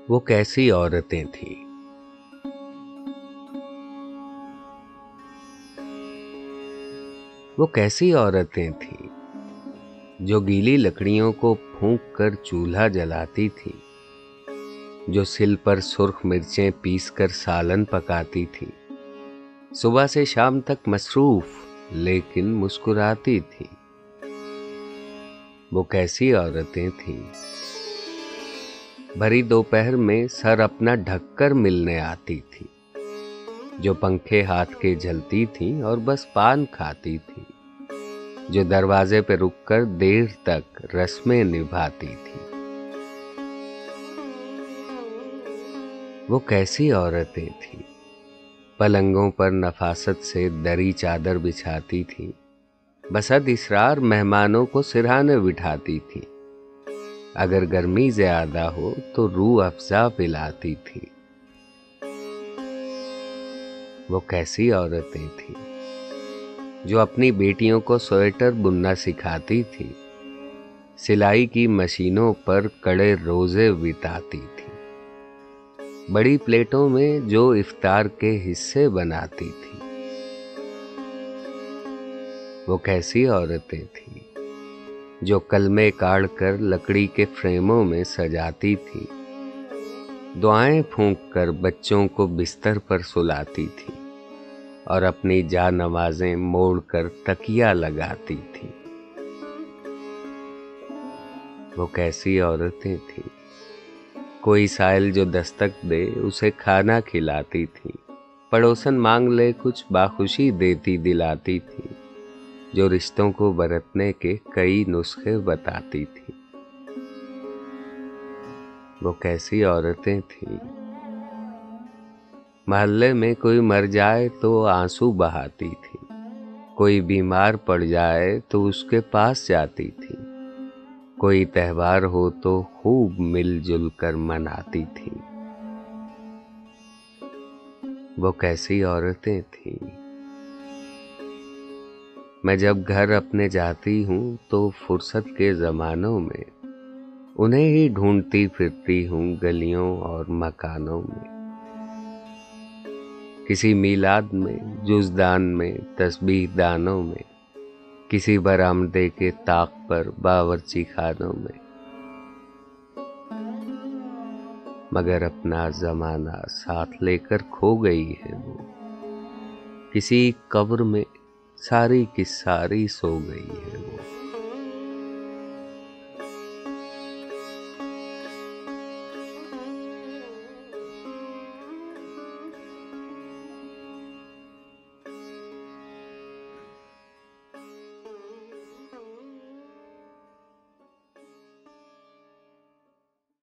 वो कैसी औरतें थीं। वो कैसी औरतें थीं जो गीली लकड़ियों को फूंक कर चूल्हा जलाती थीं, जो सिल पर सुर्ख मिर्चें पीसकर सालन पकाती थीं, सुबह से शाम तक मसरूफ लेकिन मुस्कुराती थीं। वो कैसी औरतें थीं। भरी दोपहर में सर अपना ढककर मिलने आती थी, जो पंखे हाथ के झलती थीं और बस पान खाती थी, जो दरवाजे पे रुककर देर तक रस्में निभाती थी। वो कैसी औरतें थीं। पलंगों पर नफासत से दरी चादर बिछाती थीं, बसद इसरार मेहमानों को सिरहाने बिठाती थीं। अगर गर्मी ज्यादा हो तो रूह अफ़ज़ा पिलाती थीं। वो कैसी औरतें थीं जो अपनी बेटियों को स्वेटर बुनना सिखाती थीं, सिलाई की मशीनों पर कड़े रोजे बिताती थीं, बड़ी प्लेटों में जो इफ्तार के हिस्से बनाती थीं। वो कैसी औरतें थीं जो कलमे काढ़ कर लकड़ी के फ्रेमों में सजाती थीं, दुआएं फूंक कर बच्चों को बिस्तर पर सुलाती थीं और अपनी जानमाज़ें मोड़कर तकिया लगाती थीं। वो कैसी औरतें थीं। कोई साइल जो दस्तक दे उसे खाना खिलाती थीं, पड़ोसन मांग ले कुछ बाखुशी देती दिलाती थीं, जो रिश्तों को बरतने के कई नुस्खे बताती थीं। वो कैसी औरतें थीं। मोहल्ले में कोई मर जाए तो आंसू बहाती थी, कोई बीमार पड़ जाए तो उसके पास जाती थी, कोई त्योहार हो तो खूब मिलजुल कर मनाती थी। वो कैसी औरतें थीं। मैं जब घर अपने जाती हूँ तो फुर्सत के ज़मानों में उन्हें ही ढूंढती फिरती हूँ गलियों और मकानों में। किसी मीलाद में, जुज़दान में, तस्बीह दानों में, किसी बरामदे के ताक पर, बावर्ची खानों में। मगर अपना ज़माना साथ लेकर खो गई है वो, किसी कब्र में सारी की सारी सो गई है।